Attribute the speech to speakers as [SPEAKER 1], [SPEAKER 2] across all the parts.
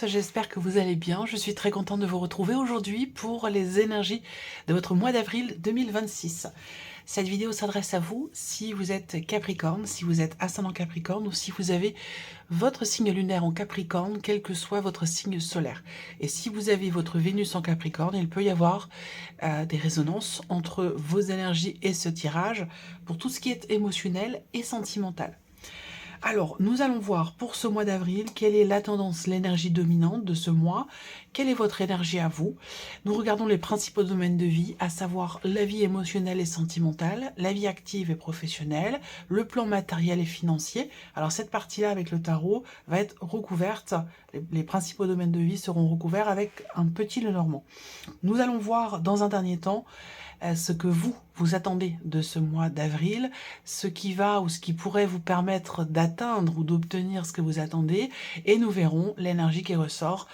[SPEAKER 1] tous, j'espère que vous allez bien. Je suis très contente de vous retrouver aujourd'hui pour les énergies de votre mois d'avril 2026. Cette vidéo s'adresse à vous si vous êtes Capricorne, si vous êtes ascendant Capricorne ou si vous avez votre signe lunaire en Capricorne, quel que soit votre signe solaire. Et si vous avez votre Vénus en Capricorne, il peut y avoir des résonances entre vos énergies et ce tirage pour tout ce qui est émotionnel et sentimental. Alors, nous allons voir pour ce mois d'avril, quelle est la tendance, l'énergie dominante de ce mois, quelle est votre énergie à vous. Nous regardons les principaux domaines de vie, à savoir la vie émotionnelle et sentimentale, la vie active et professionnelle, le plan matériel et financier. Alors cette partie-là avec le tarot va être recouverte, les principaux domaines de vie seront recouverts avec un petit Lenormand. Nous allons voir dans un dernier temps ce que vous attendez de ce mois d'avril, ce qui va ou ce qui pourrait vous permettre d'atteindre ou d'obtenir ce que vous attendez, et nous verrons l'énergie qui ressort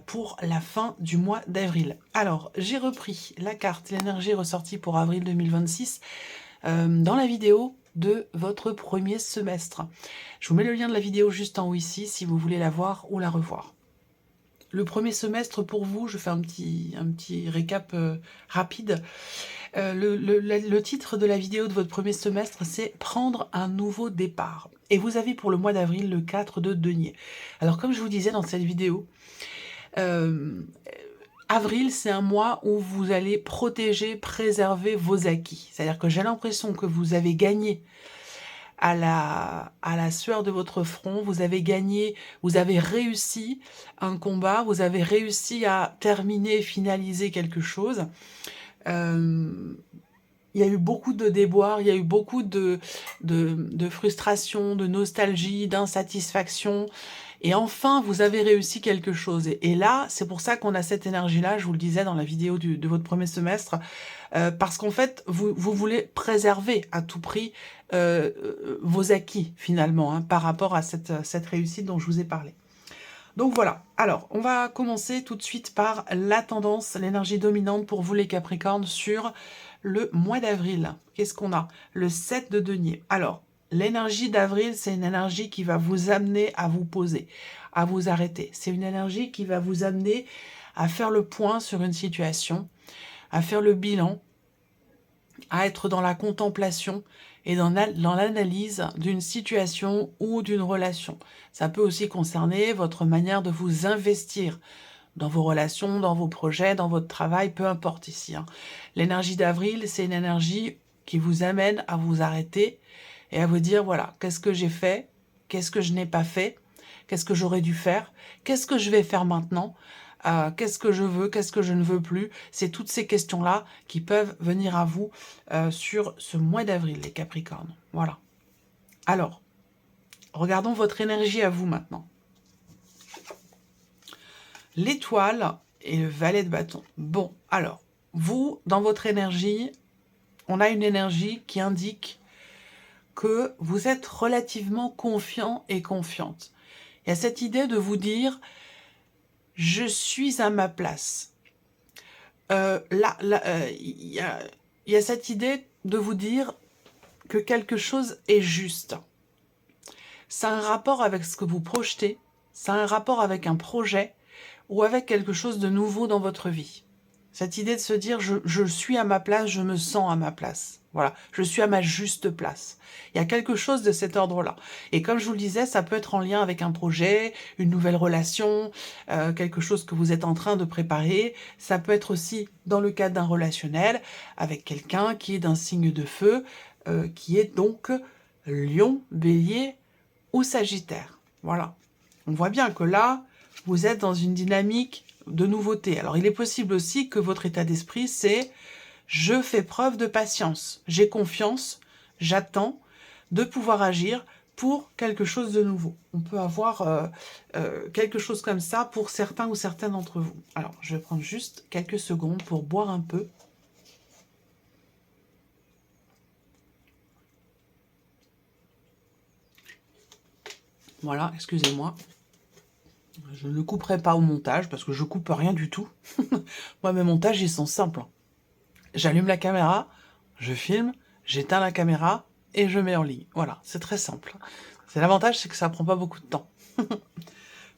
[SPEAKER 1] pour la fin du mois d'avril. Alors, j'ai repris la carte, l'énergie ressortie pour avril 2026 dans la vidéo de votre premier semestre. Je vous mets le lien de la vidéo juste en haut ici si vous voulez la voir ou la revoir. Le premier semestre pour vous, je fais un petit récap rapide. Le titre de la vidéo de votre premier semestre, c'est « Prendre un nouveau départ ». Et vous avez pour le mois d'avril le 4 de denier. Alors comme je vous disais dans cette vidéo, avril, c'est un mois où vous allez protéger, préserver vos acquis. C'est-à-dire que j'ai l'impression que vous avez gagné à la sueur de votre front, vous avez gagné, vous avez réussi un combat, vous avez réussi à terminer, finaliser quelque chose. Il y a eu beaucoup de déboires, il y a eu beaucoup de frustration, de nostalgie, d'insatisfaction. Et enfin, vous avez réussi quelque chose. Et là, c'est pour ça qu'on a cette énergie-là, je vous le disais dans la vidéo de votre premier semestre, parce qu'en fait, vous voulez préserver à tout prix vos acquis, finalement, hein, par rapport à cette réussite dont je vous ai parlé. Donc voilà, alors on va commencer tout de suite par la tendance, l'énergie dominante pour vous les Capricornes sur le mois d'avril. Qu'est-ce qu'on a? Le 7 de denier. Alors, l'énergie d'avril, c'est une énergie qui va vous amener à vous poser, à vous arrêter. C'est une énergie qui va vous amener à faire le point sur une situation, à faire le bilan, à être dans la contemplation et dans l'analyse d'une situation ou d'une relation. Ça peut aussi concerner votre manière de vous investir dans vos relations, dans vos projets, dans votre travail, peu importe ici. Hein. L'énergie d'avril, c'est une énergie qui vous amène à vous arrêter et à vous dire, voilà, qu'est-ce que j'ai fait? Qu'est-ce que je n'ai pas fait? Qu'est-ce que j'aurais dû faire? Qu'est-ce que je vais faire maintenant? Qu'est-ce que je veux, qu'est-ce que je ne veux plus? C'est toutes ces questions-là qui peuvent venir à vous sur ce mois d'avril, les Capricornes. Voilà. Alors, regardons votre énergie à vous maintenant. L'étoile et le valet de bâton. Bon, alors, vous, dans votre énergie, on a une énergie qui indique que vous êtes relativement confiant et confiante. Il y a cette idée de vous dire... je suis à ma place. Il y a cette idée de vous dire que quelque chose est juste. Ça a un rapport avec ce que vous projetez, ça a un rapport avec un projet ou avec quelque chose de nouveau dans votre vie. Cette idée de se dire je suis à ma place, je me sens à ma place. Voilà, je suis à ma juste place. Il y a quelque chose de cet ordre-là. Et comme je vous le disais, ça peut être en lien avec un projet, une nouvelle relation, quelque chose que vous êtes en train de préparer. Ça peut être aussi dans le cadre d'un relationnel avec quelqu'un qui est d'un signe de feu, qui est donc Lion, Bélier ou Sagittaire. Voilà. On voit bien que là, vous êtes dans une dynamique de nouveauté. Alors, il est possible aussi que votre état d'esprit, c'est « je fais preuve de patience, j'ai confiance, j'attends de pouvoir agir pour quelque chose de nouveau ». On peut avoir quelque chose comme ça pour certains ou certaines d'entre vous. Alors, je vais prendre juste quelques secondes pour boire un peu. Voilà, excusez-moi. Je ne couperai pas au montage parce que je coupe rien du tout. Moi, mes montages, ils sont simples. J'allume la caméra, je filme, j'éteins la caméra et je mets en ligne. Voilà, c'est très simple. C'est l'avantage, c'est que ça prend pas beaucoup de temps.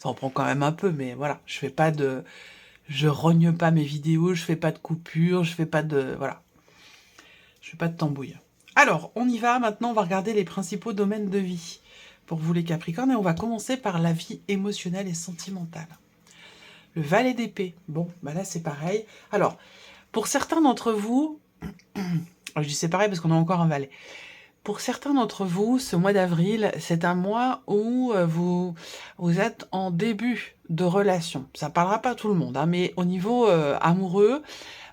[SPEAKER 1] Ça en prend quand même un peu, mais voilà, je rogne pas mes vidéos, je fais pas de coupures, je fais pas de... Voilà. Je fais pas de tambouille. Alors, on y va. Maintenant, on va regarder les principaux domaines de vie pour vous les Capricornes. Et on va commencer par la vie émotionnelle et sentimentale. Le valet d'épée. Bon, bah là, c'est pareil. Alors, pour certains d'entre vous... je dis c'est pareil parce qu'on a encore un valet. Pour certains d'entre vous, ce mois d'avril, c'est un mois où vous êtes en début de relation. Ça ne parlera pas à tout le monde, hein, mais au niveau amoureux,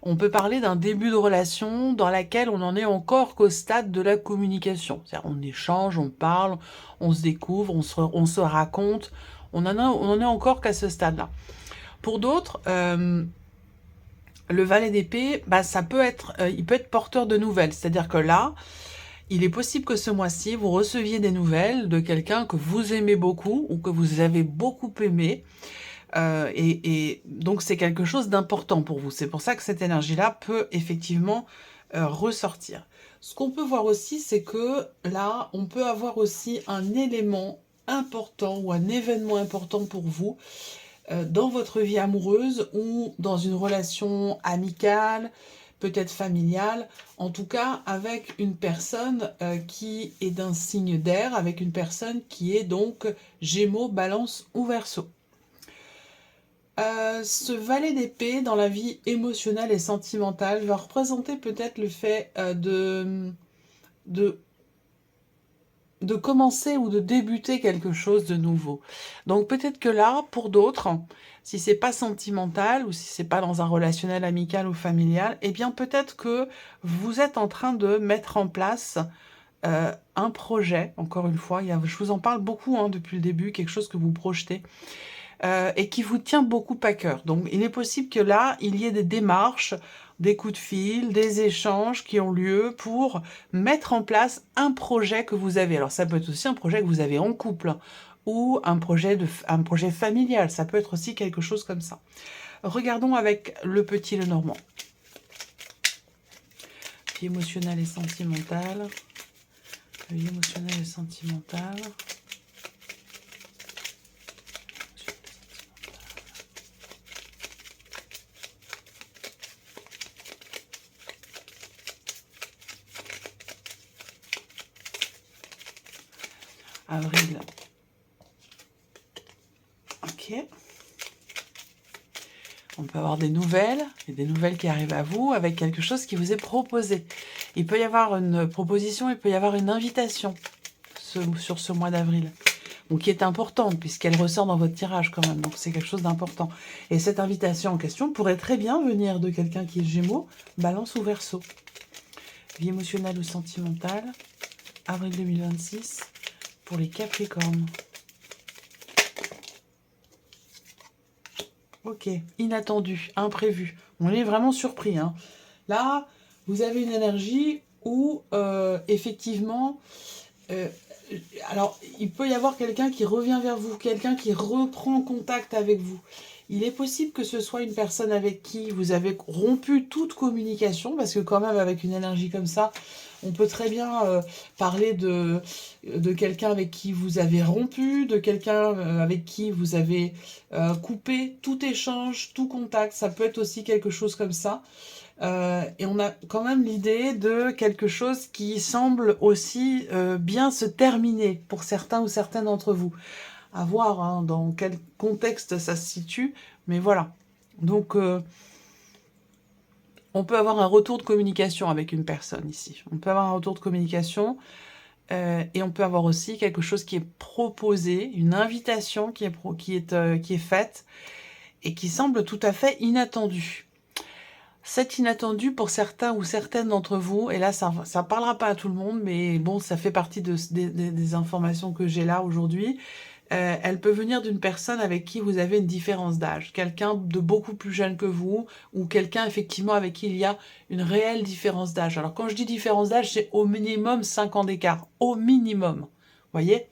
[SPEAKER 1] on peut parler d'un début de relation dans laquelle on n'en est encore qu'au stade de la communication. C'est-à-dire on échange, on parle, on se découvre, on se raconte. On en est encore qu'à ce stade-là. Pour d'autres, le valet d'épée, bah, il peut être porteur de nouvelles. C'est-à-dire que là, il est possible que ce mois-ci, vous receviez des nouvelles de quelqu'un que vous aimez beaucoup ou que vous avez beaucoup aimé. Et donc, c'est quelque chose d'important pour vous. C'est pour ça que cette énergie-là peut effectivement ressortir. Ce qu'on peut voir aussi, c'est que là, on peut avoir aussi un élément important ou un événement important pour vous dans votre vie amoureuse ou dans une relation amicale, peut-être familiale, en tout cas avec une personne qui est d'un signe d'air, avec une personne qui est donc Gémeaux, Balance ou Verseau. Ce valet d'épée dans la vie émotionnelle et sentimentale va représenter peut-être le fait de commencer ou de débuter quelque chose de nouveau. Donc peut-être que là, pour d'autres, si c'est pas sentimental ou si c'est pas dans un relationnel amical ou familial, eh bien peut-être que vous êtes en train de mettre en place un projet, encore une fois, je vous en parle beaucoup hein, depuis le début, quelque chose que vous projetez, et qui vous tient beaucoup à cœur. Donc il est possible que là, il y ait des démarches, des coups de fil, des échanges qui ont lieu pour mettre en place un projet que vous avez. Alors ça peut être aussi un projet que vous avez en couple ou un projet familial. Ça peut être aussi quelque chose comme ça. Regardons avec le petit Lenormand. Vie émotionnelle et sentimentale. Vie émotionnelle et sentimentale. Avril. Ok. On peut avoir des nouvelles, et des nouvelles qui arrivent à vous avec quelque chose qui vous est proposé. Il peut y avoir une proposition, il peut y avoir une invitation sur ce mois d'avril, qui est importante puisqu'elle ressort dans votre tirage quand même, donc c'est quelque chose d'important. Et cette invitation en question pourrait très bien venir de quelqu'un qui est Gémeaux, Balance ou Verseau. Vie émotionnelle ou sentimentale, avril 2026, pour les Capricornes. Ok, inattendu, imprévu. On est vraiment surpris. Hein. Là, vous avez une énergie où, effectivement, alors, il peut y avoir quelqu'un qui revient vers vous, quelqu'un qui reprend contact avec vous. Il est possible que ce soit une personne avec qui vous avez rompu toute communication, parce que quand même, avec une énergie comme ça, on peut très bien parler de quelqu'un avec qui vous avez rompu, de quelqu'un avec qui vous avez coupé tout échange, tout contact. Ça peut être aussi quelque chose comme ça. Et on a quand même l'idée de quelque chose qui semble aussi bien se terminer pour certains ou certaines d'entre vous. À voir hein, dans quel contexte ça se situe, mais voilà. Donc, on peut avoir un retour de communication avec une personne ici. On peut avoir un retour de communication et on peut avoir aussi quelque chose qui est proposé, une invitation qui est faite et qui semble tout à fait inattendue. C'est inattendu pour certains ou certaines d'entre vous, et là ça ne parlera pas à tout le monde, mais bon, ça fait partie des informations que j'ai là aujourd'hui. Elle peut venir d'une personne avec qui vous avez une différence d'âge, quelqu'un de beaucoup plus jeune que vous, ou quelqu'un effectivement avec qui il y a une réelle différence d'âge. Alors quand je dis différence d'âge, c'est au minimum 5 ans d'écart, au minimum, voyez.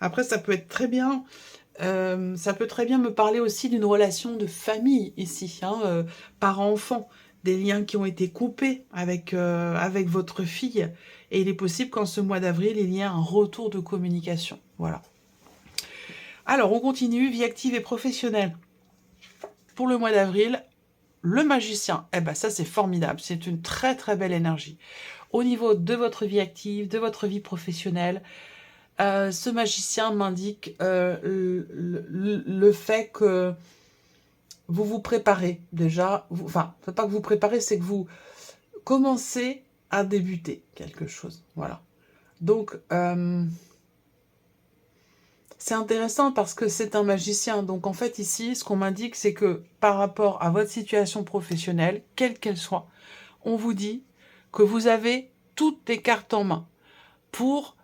[SPEAKER 1] Après ça peut être très bien... ça peut très bien me parler aussi d'une relation de famille ici, hein, parents-enfants, des liens qui ont été coupés avec votre fille. Et il est possible qu'en ce mois d'avril, il y ait un retour de communication. Voilà. Alors, on continue, vie active et professionnelle. Pour le mois d'avril, le magicien, eh ben ça c'est formidable, c'est une très très belle énergie. Au niveau de votre vie active, de votre vie professionnelle, ce magicien m'indique le fait que vous vous préparez déjà, enfin, c'est pas que vous préparez, c'est que vous commencez à débuter quelque chose, voilà. Donc, c'est intéressant parce que c'est un magicien. Donc, en fait, ici, ce qu'on m'indique, c'est que par rapport à votre situation professionnelle, quelle qu'elle soit, on vous dit que vous avez toutes les cartes en main pour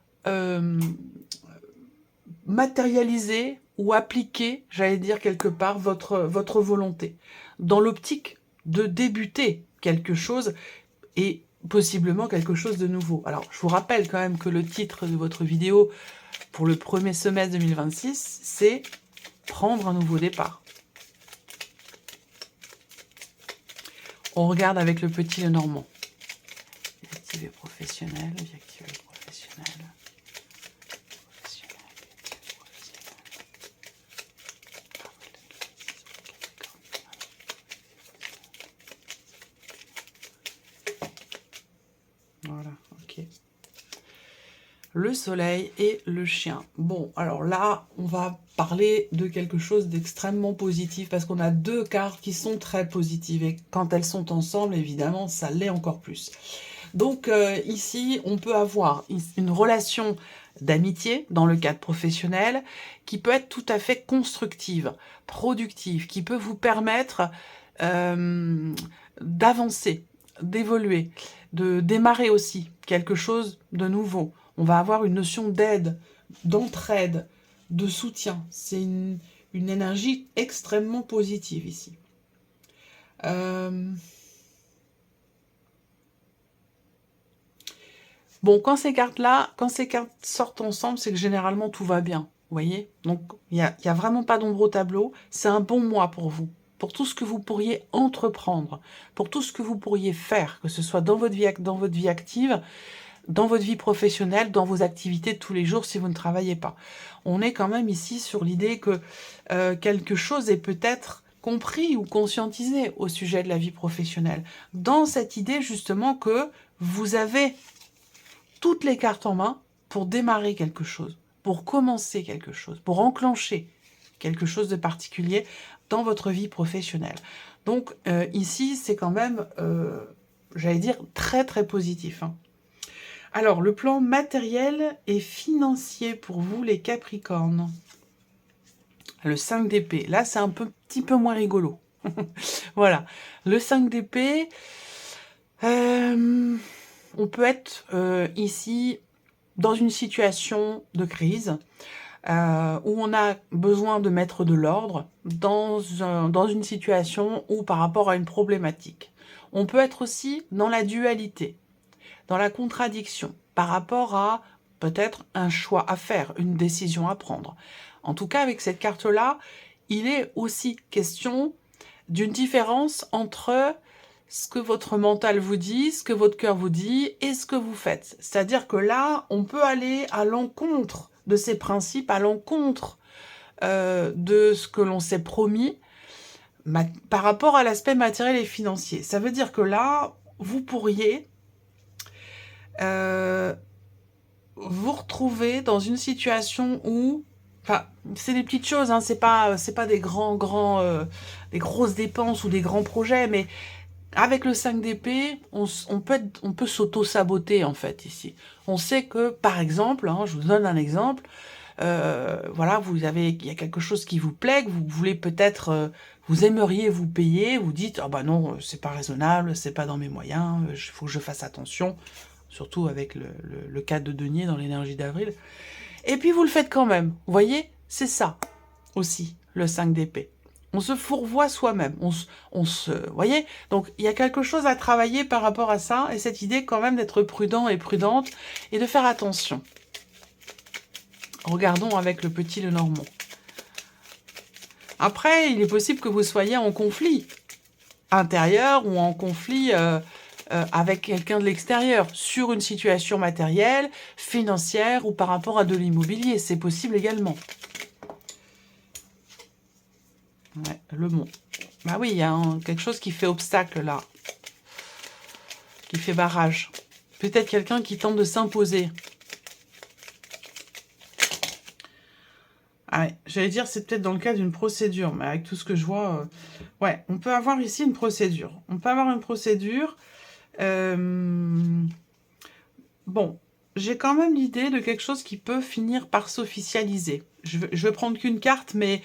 [SPEAKER 1] matérialiser ou appliquer, j'allais dire quelque part, votre volonté. Dans l'optique de débuter quelque chose et possiblement quelque chose de nouveau. Alors, je vous rappelle quand même que le titre de votre vidéo pour le premier semestre 2026, c'est « Prendre un nouveau départ ». On regarde avec le petit Lenormand. Vie active et professionnelle, vie active et professionnelle. Voilà, ok. Le soleil et le chien. Bon, alors là, on va parler de quelque chose d'extrêmement positif parce qu'on a deux cartes qui sont très positives et quand elles sont ensemble, évidemment, ça l'est encore plus. Donc ici, on peut avoir une relation d'amitié dans le cadre professionnel qui peut être tout à fait constructive, productive, qui peut vous permettre d'avancer, d'évoluer, de démarrer aussi quelque chose de nouveau. On va avoir une notion d'aide, d'entraide, de soutien. C'est une énergie extrêmement positive ici. Bon, quand ces cartes sortent ensemble, c'est que généralement tout va bien. Vous voyez? Donc, il y a vraiment pas d'ombre au tableau. C'est un bon mois pour vous. Pour tout ce que vous pourriez entreprendre, pour tout ce que vous pourriez faire, que ce soit dans votre vie active, dans votre vie professionnelle, dans vos activités de tous les jours si vous ne travaillez pas. On est quand même ici sur l'idée que quelque chose est peut-être compris ou conscientisé au sujet de la vie professionnelle. Dans cette idée justement que vous avez toutes les cartes en main pour démarrer quelque chose, pour commencer quelque chose, pour enclencher quelque chose de particulier dans votre vie professionnelle. Donc ici, c'est quand même, j'allais dire, très très positif. Hein. Alors, le plan matériel et financier pour vous, les Capricornes. Le 5 d'épée. Là, c'est un petit peu moins rigolo. Voilà. Le 5 d'épée, on peut être ici dans une situation de crise où on a besoin de mettre de l'ordre dans une situation où par rapport à une problématique. On peut être aussi dans la dualité, dans la contradiction, par rapport à peut-être un choix à faire, une décision à prendre. En tout cas, avec cette carte-là, il est aussi question d'une différence entre ce que votre mental vous dit, ce que votre cœur vous dit et ce que vous faites. C'est-à-dire que là, on peut aller à l'encontre de ces principes, à l'encontre de ce que l'on s'est promis par rapport à l'aspect matériel et financier. Ça veut dire que là, vous pourriez vous retrouver dans une situation où, enfin, c'est des petites choses, hein, c'est pas des des grosses dépenses ou des grands projets, mais avec le 5 d'épée, on peut s'auto-saboter en fait ici. On sait que, par exemple, hein, je vous donne un exemple, voilà, il y a quelque chose qui vous plaît, que vous voulez peut-être, vous aimeriez vous payer, vous dites, ah bah non, c'est pas raisonnable, c'est pas dans mes moyens, il faut que je fasse attention. Surtout avec le 4 de denier dans l'énergie d'avril. Et puis vous le faites quand même. Vous voyez, c'est ça aussi, le 5 d'épée. On se fourvoie soi-même. Vous voyez, donc il y a quelque chose à travailler par rapport à ça, et cette idée quand même d'être prudent et prudente, et de faire attention. Regardons avec le petit Lenormand. Après, il est possible que vous soyez en conflit intérieur ou en conflit avec quelqu'un de l'extérieur, sur une situation matérielle, financière ou par rapport à de l'immobilier. C'est possible également. Le monde. Bah oui, il y a quelque chose qui fait obstacle là. Qui fait barrage. Peut-être quelqu'un qui tente de s'imposer. Ah ouais, j'allais dire c'est peut-être dans le cas d'une procédure, mais avec tout ce que je vois... Ouais, on peut avoir ici une procédure. On peut avoir une procédure. Bon, j'ai quand même l'idée de quelque chose qui peut finir par s'officialiser. Je vais prendre qu'une carte, mais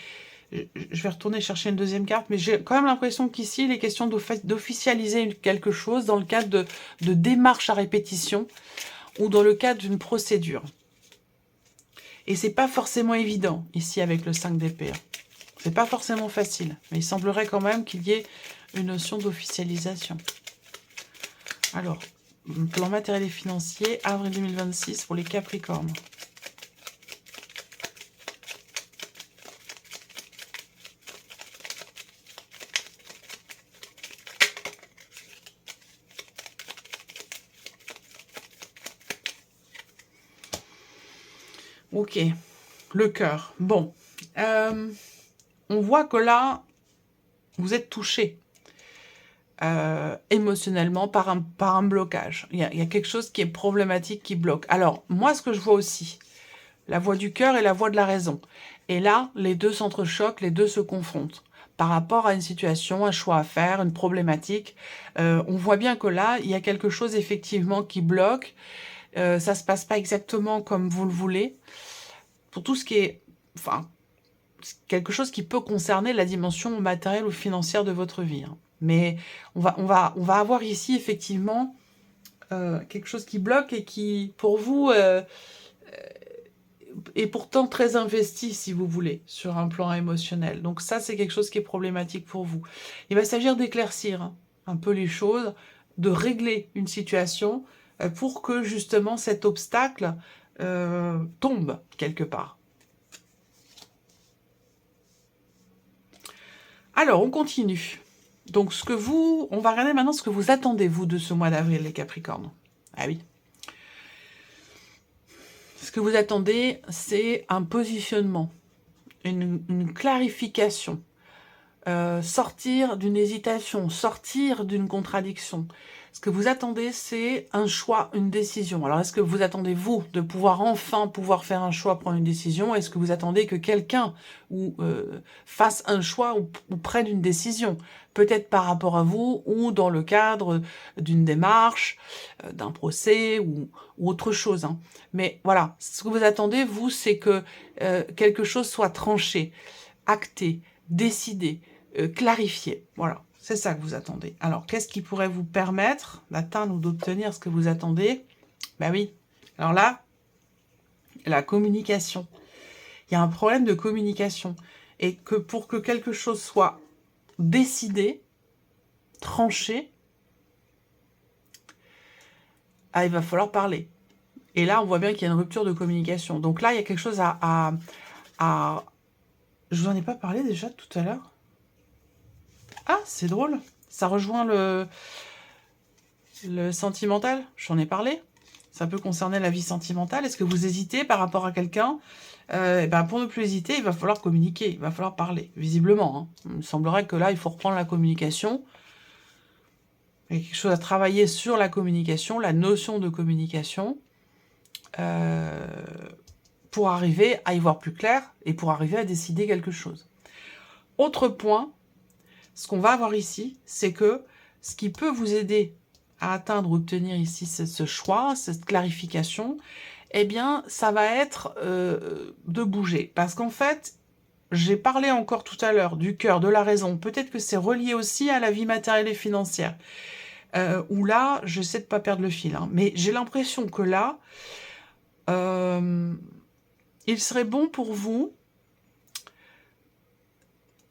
[SPEAKER 1] je vais retourner chercher une deuxième carte. Mais j'ai quand même l'impression qu'ici, il est question d'officialiser quelque chose dans le cadre de démarches à répétition ou dans le cadre d'une procédure. Et c'est pas forcément évident, ici, avec le 5 d'épée. C'est pas forcément facile, mais il semblerait quand même qu'il y ait une notion d'officialisation. Alors, plan matériel et financier, avril 2026 pour les Capricornes. Ok, le cœur. Bon, on voit que là, vous êtes touché émotionnellement par un blocage. Il y a quelque chose qui est problématique, qui bloque. Alors, moi, ce que je vois aussi, la voix du cœur et la voix de la raison. Et là, les deux s'entrechoquent, les deux se confrontent par rapport à une situation, un choix à faire, une problématique. On voit bien que là, il y a quelque chose effectivement qui bloque. Ça se passe pas exactement comme vous le voulez. Pour tout ce qui est... Enfin, quelque chose qui peut concerner la dimension matérielle ou financière de votre vie. Hein. Mais on va avoir ici effectivement quelque chose qui bloque et qui, pour vous, est pourtant très investi, si vous voulez, sur un plan émotionnel. Donc ça, c'est quelque chose qui est problématique pour vous. Il va s'agir d'éclaircir hein, un peu les choses, de régler une situation pour que justement cet obstacle tombe quelque part. Alors, on continue. Donc, on va regarder maintenant ce que vous attendez, vous, de ce mois d'avril, les Capricornes. Ah oui. Ce que vous attendez, c'est un positionnement, une clarification, sortir d'une hésitation, sortir d'une contradiction. Ce que vous attendez, c'est un choix, une décision. Alors, est-ce que vous attendez, vous, de enfin pouvoir faire un choix, prendre une décision? Est-ce que vous attendez que quelqu'un fasse un choix ou prenne une décision? Peut-être par rapport à vous ou dans le cadre d'une démarche, d'un procès ou autre chose. Hein. Mais voilà, ce que vous attendez, vous, c'est que quelque chose soit tranché, acté, décidé, clarifié. Voilà. C'est ça que vous attendez. Alors, qu'est-ce qui pourrait vous permettre d'atteindre ou d'obtenir ce que vous attendez? Ben oui. Alors là, la communication. Il y a un problème de communication. Et que pour que quelque chose soit décidé, tranché, il va falloir parler. Et là, on voit bien qu'il y a une rupture de communication. Donc là, il y a quelque chose à... Je vous en ai pas parlé déjà tout à l'heure? Ah, c'est drôle. Ça rejoint le sentimental. J'en ai parlé. Ça peut concerner la vie sentimentale. Est-ce que vous hésitez par rapport à quelqu'un? Pour ne plus hésiter, il va falloir communiquer. Il va falloir parler, visiblement. Hein. Il me semblerait que là, il faut reprendre la communication. Il y a quelque chose à travailler sur la communication, la notion de communication, pour arriver à y voir plus clair et pour arriver à décider quelque chose. Autre point, ce qu'on va avoir ici, c'est que ce qui peut vous aider à atteindre ou obtenir ici ce choix, cette clarification, eh bien, ça va être de bouger. Parce qu'en fait, j'ai parlé encore tout à l'heure du cœur, de la raison. Peut-être que c'est relié aussi à la vie matérielle et financière. Où là, j'essaie de ne pas perdre le fil. Hein, mais j'ai l'impression que là, il serait bon pour vous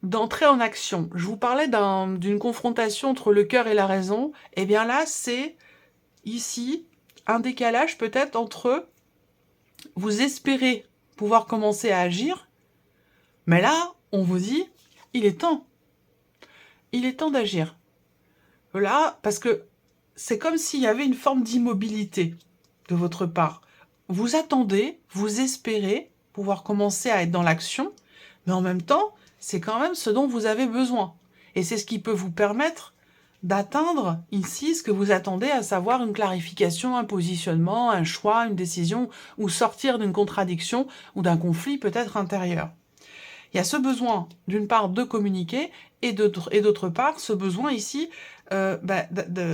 [SPEAKER 1] d'entrer en action. Je vous parlais d'une confrontation entre le cœur et la raison. Eh bien là, c'est ici un décalage peut-être entre vous espérez pouvoir commencer à agir, mais là, on vous dit, il est temps. Il est temps d'agir. Là, parce que c'est comme s'il y avait une forme d'immobilité de votre part. Vous attendez, vous espérez pouvoir commencer à être dans l'action, mais en même temps, c'est quand même ce dont vous avez besoin. Et c'est ce qui peut vous permettre d'atteindre ici ce que vous attendez, à savoir une clarification, un positionnement, un choix, une décision, ou sortir d'une contradiction ou d'un conflit peut-être intérieur. Il y a ce besoin, d'une part, de communiquer, et d'autre part, ce besoin ici,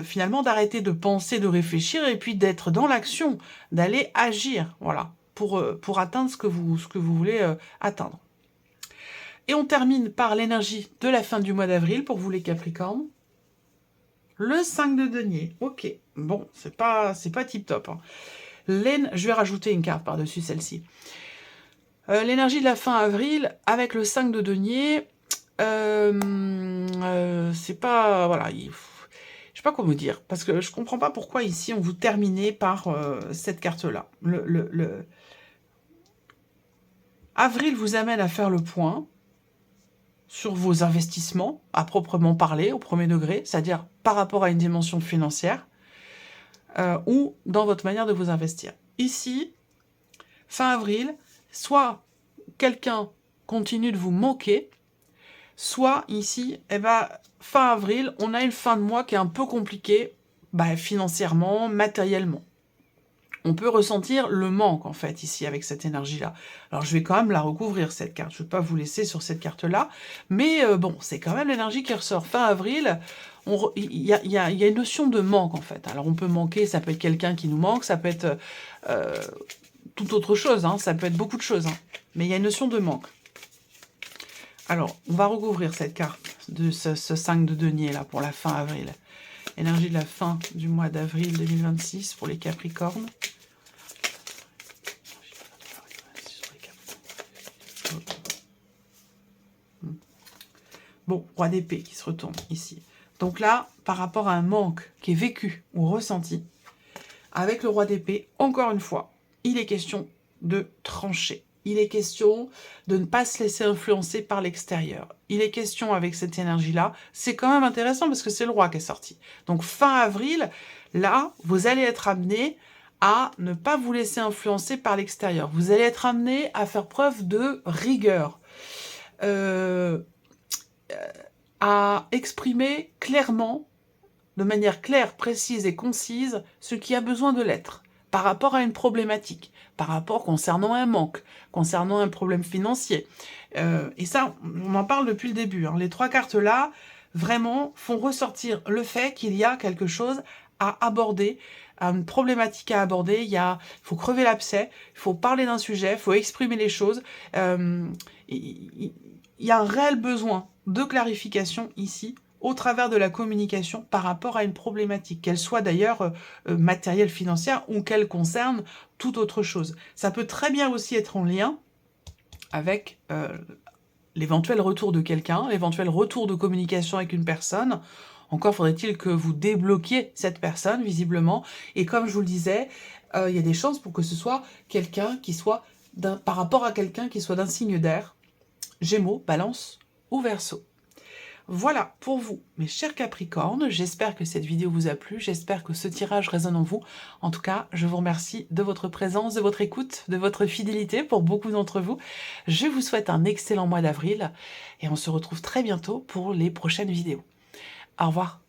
[SPEAKER 1] finalement, d'arrêter de penser, de réfléchir, et puis d'être dans l'action, d'aller agir, voilà, pour atteindre ce que vous voulez atteindre. Et on termine par l'énergie de la fin du mois d'avril, pour vous les Capricornes. Le 5 de denier, ok, bon, c'est pas tip-top. Hein. Je vais rajouter une carte par-dessus celle-ci. L'énergie de la fin avril, avec le 5 de denier, c'est pas... Voilà, je sais pas quoi vous dire, parce que je comprends pas pourquoi ici on vous terminez par cette carte-là. Avril vous amène à faire le point sur vos investissements, à proprement parler, au premier degré, c'est-à-dire par rapport à une dimension financière, ou dans votre manière de vous investir. Ici, fin avril, soit quelqu'un continue de vous moquer, soit ici, fin avril, on a une fin de mois qui est un peu compliquée, financièrement, matériellement. On peut ressentir le manque, en fait, ici, avec cette énergie-là. Alors, je vais quand même la recouvrir, cette carte. Je ne vais pas vous laisser sur cette carte-là. Mais bon, c'est quand même l'énergie qui ressort. Fin avril, il y a une notion de manque, en fait. Alors, on peut manquer, ça peut être quelqu'un qui nous manque, ça peut être toute autre chose, hein, ça peut être beaucoup de choses. Hein. Mais il y a une notion de manque. Alors, on va recouvrir cette carte de ce 5 de denier, là, pour la fin avril. Énergie de la fin du mois d'avril 2026 pour les Capricornes. Bon, roi d'épée qui se retourne ici. Donc là, par rapport à un manque qui est vécu ou ressenti, avec le roi d'épée, encore une fois, il est question de trancher. Il est question de ne pas se laisser influencer par l'extérieur. Il est question avec cette énergie-là, c'est quand même intéressant parce que c'est le roi qui est sorti. Donc fin avril, là, vous allez être amené à ne pas vous laisser influencer par l'extérieur. Vous allez être amené à faire preuve de rigueur. À exprimer clairement, de manière claire, précise et concise, ce qui a besoin de l'être, par rapport à une problématique, par rapport concernant un manque, concernant un problème financier. Et ça, on en parle depuis le début. Hein. Les trois cartes-là, vraiment, font ressortir le fait qu'il y a quelque chose à aborder, une problématique à aborder. Il faut crever l'abcès, il faut parler d'un sujet, il faut exprimer les choses. Il y a un réel besoin de clarification ici, au travers de la communication par rapport à une problématique, qu'elle soit d'ailleurs matérielle, financière, ou qu'elle concerne toute autre chose. Ça peut très bien aussi être en lien avec l'éventuel retour de quelqu'un, l'éventuel retour de communication avec une personne. Encore faudrait-il que vous débloquiez cette personne, visiblement. Et comme je vous le disais, il y a des chances pour que ce soit quelqu'un qui soit, par rapport à quelqu'un qui soit d'un signe d'air, Gémeaux, Balance ou Verseau. Voilà pour vous, mes chers Capricornes. J'espère que cette vidéo vous a plu. J'espère que ce tirage résonne en vous. En tout cas, je vous remercie de votre présence, de votre écoute, de votre fidélité pour beaucoup d'entre vous. Je vous souhaite un excellent mois d'avril et on se retrouve très bientôt pour les prochaines vidéos. Au revoir.